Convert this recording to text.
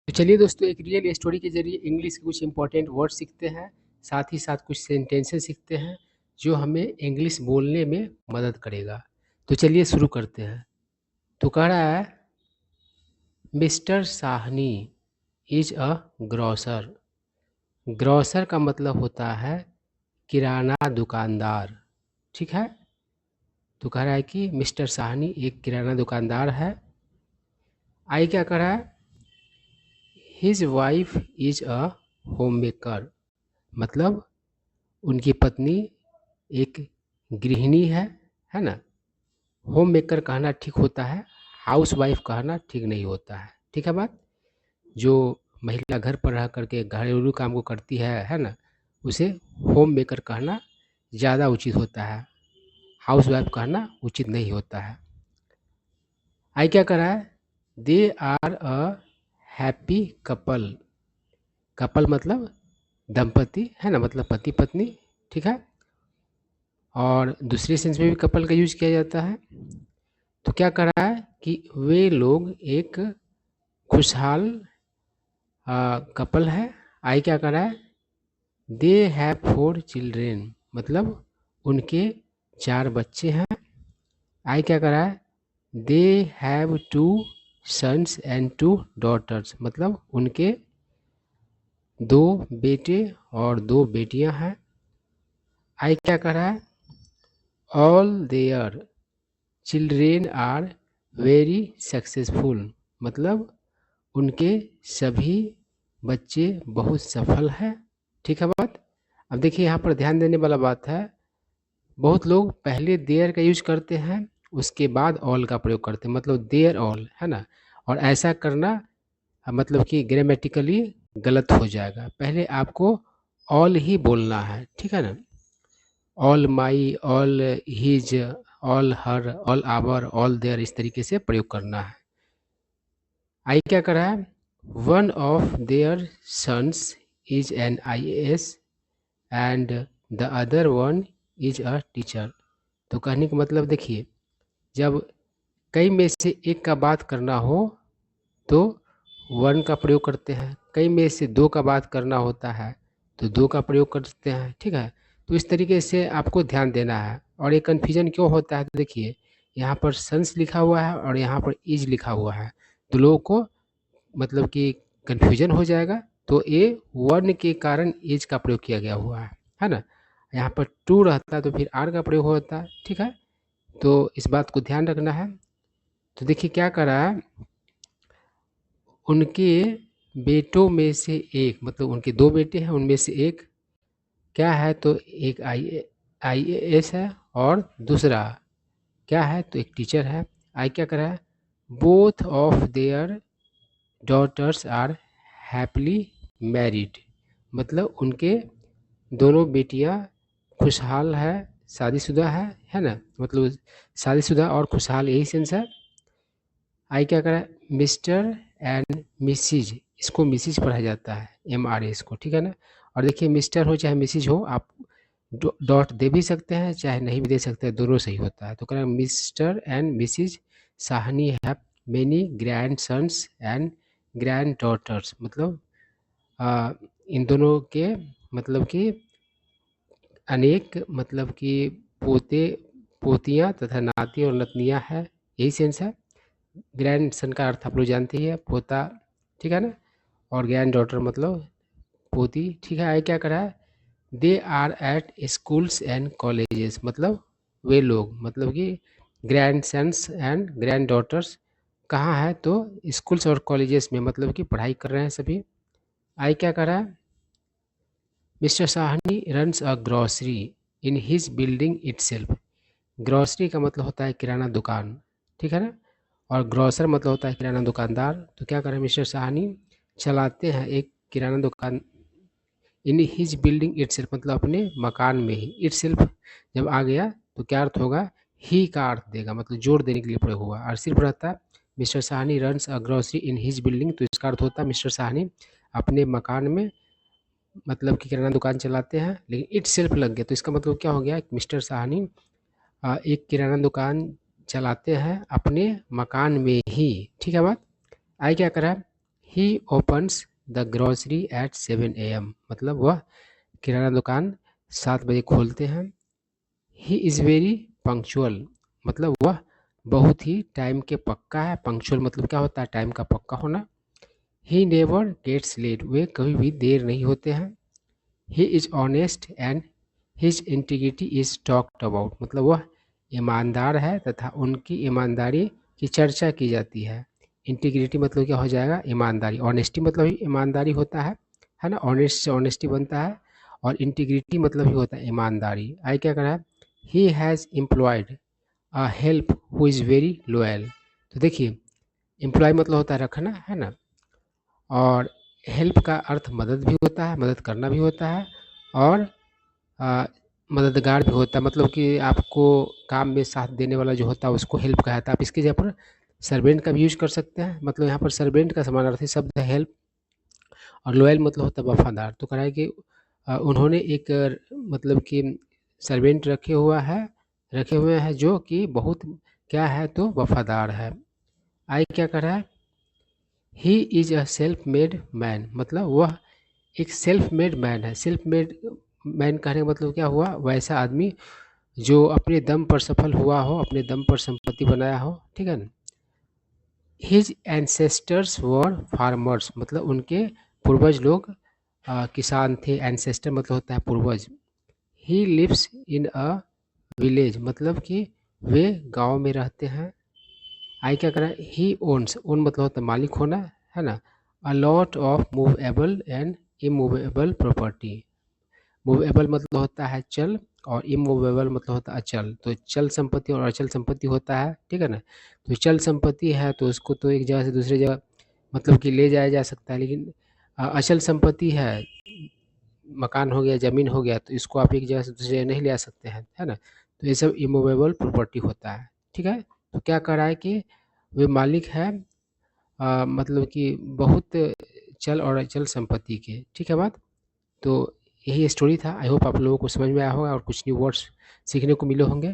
तो चलिए दोस्तों, एक रियल स्टोरी के जरिए इंग्लिश के कुछ इंपॉर्टेंट वर्ड सीखते हैं, साथ ही साथ कुछ सेंटेंसेस सीखते हैं जो हमें इंग्लिश बोलने में मदद करेगा। तो चलिए शुरू करते हैं। तो कह रहा है, mister Sahni is a grocer. Grocer का मतलब होता है किराना दुकानदार। ठीक है। तो कह रहा है कि मिस्टर साहनी एक किराना दुकानदार है। आई क्या कह रहा है, his wife is a home maker. मतलब उनकी पत्नी एक गृहिणी है ना। होम मेकर कहना ठीक होता है, हाउस वाइफ कहना ठीक नहीं होता है। ठीक है बात। जो महिला घर पर रह करके घरेलू काम को करती है ना, उसे होम मेकर कहना ज़्यादा उचित होता है, हाउस वाइफ कहना उचित नहीं होता है। आई क्या कर रहा है, they are a happy couple. Couple मतलब दंपति है ना, मतलब पति पत्नी। ठीक है। और दूसरे सेंस में भी कपल का यूज किया जाता है। तो क्या कर रहा है कि वे लोग एक खुशहाल कपल है। आई क्या कर रहा है, दे हैव 4 चिल्ड्रेन। मतलब उनके 4 बच्चे हैं। आई क्या कर रहा है, they have 2 sons and 2 daughters. मतलब उनके 2 बेटे और 2 बेटियां हैं। आई क्या कर रहा है, all their children are very successful. मतलब उनके सभी बच्चे बहुत सफल हैं। ठीक है बात। अब देखिए यहाँ पर ध्यान देने वाला बात है, बहुत लोग पहले देयर का यूज करते हैं, उसके बाद ऑल का प्रयोग करते हैं, मतलब देयर ऑल है ना। और ऐसा करना मतलब कि ग्रामेटिकली गलत हो जाएगा। पहले आपको ऑल ही बोलना है। ठीक है ना। All my, all his, all her, all our, all their, इस तरीके से प्रयोग करना है। आई क्या कर रहा है, one of their sons is an IAS and the other one is a teacher. तो कहने का मतलब देखिए, जब कई में से एक का बात करना हो तो वन का प्रयोग करते हैं, कई में से 2 का बात करना होता है तो 2 का प्रयोग करते हैं। ठीक है। तो इस तरीके से आपको ध्यान देना है। और ये कन्फ्यूजन क्यों होता है, तो देखिए यहाँ पर सन्स लिखा हुआ है और यहाँ पर इज लिखा हुआ है, तो लोगों को मतलब कि कन्फ्यूजन हो जाएगा। तो ये वर्ण के कारण एज का प्रयोग किया गया हुआ है ना। यहाँ पर टू रहता तो फिर आर का प्रयोग होता है। ठीक है। तो इस बात को ध्यान रखना है। तो देखिए क्या कर रहा है, उनके बेटों में से एक, मतलब उनके 2 बेटे हैं, उनमें से एक क्या है, तो एक IAS है और दूसरा क्या है, तो एक टीचर है। आई क्या कर रहा है, both of their daughters are happily married. मतलब उनके दोनों बेटियां खुशहाल है, शादीशुदा है ना। मतलब शादीशुदा और खुशहाल, यही सेंस है। आई क्या करा, मिस्टर एंड मिसिज, इसको मिसिज पढ़ा जाता है, MRA को। ठीक है ना। और देखिए मिस्टर हो चाहे मिसिज हो, आप डॉट दे भी सकते हैं चाहे नहीं भी दे सकते हैं, दोनों सही होता है। तो कह Mr and Mrs Sahni have many grand sons and grand daughters. मतलब इन दोनों के मतलब कि अनेक, मतलब कि पोते पोतियाँ तथा नाती और नतनियाँ हैं, यही सेंस है। ग्रैंड सन का अर्थ आप लोग जानते ही है, पोता। ठीक है ना। और ग्रैंड डॉटर मतलब पोती। ठीक है। आगे क्या करा है, they are at schools and colleges. मतलब वे लोग, मतलब कि grand sons and grand daughters कहाँ है, तो स्कूल्स और कॉलेजेस में, मतलब कि पढ़ाई कर रहे हैं सभी। आई क्या कर रहा है, mister Sahni runs a grocery in his building itself. Grocery का मतलब होता है किराना दुकान। ठीक है ना। और ग्रॉसर मतलब होता है किराना दुकानदार। तो क्या करें, मिस्टर साहनी चलाते हैं एक किराना दुकान इन हिज बिल्डिंग इटसेल्फ, मतलब अपने मकान में ही। इटसेल्फ जब आ गया तो क्या अर्थ होगा, ही का अर्थ देगा, मतलब जोर देने के लिए प्रयोग हुआ। और सिर्फ रहता mister Sahni runs a grocery in his building, तो इसका अर्थ होता है मिस्टर साहनी अपने मकान में मतलब कि किराना दुकान चलाते हैं। लेकिन इट सेल्फ लग गया तो इसका मतलब क्या हो गया, मिस्टर साहनी एक किराना दुकान चलाते हैं अपने मकान में ही। ठीक है बात। आई क्या करा, he opens the grocery at 7 AM, मतलब वह किराना दुकान 7 बजे खोलते हैं। ही इज़ वेरी पंक्चुअल, मतलब वह बहुत ही टाइम के पक्का है। पंक्चुअल मतलब क्या होता है? टाइम का पक्का होना। ही नेवर गेट्स लेट, वे कभी भी देर नहीं होते हैं। He is honest and his integrity is talked about, मतलब वह ईमानदार है तथा उनकी ईमानदारी की चर्चा की जाती है। इंटीग्रिटी मतलब क्या हो जाएगा? ईमानदारी। ऑनेस्टी मतलब ही ईमानदारी होता है ना, ऑनेस्ट से ऑनेस्टी बनता है। और इंटीग्रिटी मतलब ही होता है ईमानदारी। आई क्या कर रहा है? He has employed a help who is very loyal. तो देखिए, एम्प्लॉय मतलब होता है रखना, है ना, और हेल्प का अर्थ मदद भी होता है, मदद करना भी होता है, और अ, मददगार भी होता है, मतलब कि आपको काम में साथ देने वाला जो होता है उसको हेल्प कहता है। आप इसकी जगह पर सर्वेंट का भी यूज कर सकते हैं, मतलब यहाँ पर सर्वेंट का समानार्थी शब्द है हेल्प। और लॉयल मतलब होता है वफादार। तो कह रहा है कि उन्होंने एक मतलब कि सर्वेंट रखे हुए हैं जो कि बहुत क्या है, तो वफादार है। आई क्या कर रहा है? He is a self made man, मतलब वह एक सेल्फ मेड मैन है। सेल्फ मेड मैन कहने का मतलब क्या हुआ? वैसा आदमी जो अपने दम पर सफल हुआ हो, अपने दम पर संपत्ति बनाया हो, ठीक है ना। हिज एंसेस्टर्स वर फार्मर्स, मतलब उनके पूर्वज लोग किसान थे। एंसेस्टर मतलब होता है पूर्वज। He lives in a village, मतलब कि वे गांव में रहते हैं। आई क्या करा? ही ओन्स, ओन मतलब होता है मालिक होना, है ना। A lot of movable and immovable property. Movable मतलब होता है चल, और इमूवेबल मतलब होता है अचल। तो चल संपत्ति और अचल संपत्ति होता है, ठीक है ना। तो चल संपत्ति है तो उसको तो एक जगह से दूसरी जगह मतलब कि ले जाया जा सकता है, लेकिन अचल संपत्ति है, मकान हो गया, ज़मीन हो गया, तो इसको आप एक जगह से दूसरी जगह नहीं ले आ सकते हैं, है ना। तो ये सब इमूवेबल प्रॉपर्टी होता है, ठीक है। तो क्या कह रहा है कि वे मालिक है मतलब कि बहुत चल और अचल संपत्ति के, ठीक है बात। तो यही स्टोरी था। आई होप आप लोगों को समझ में आया होगा और कुछ न्यू वर्ड्स सीखने को मिले होंगे।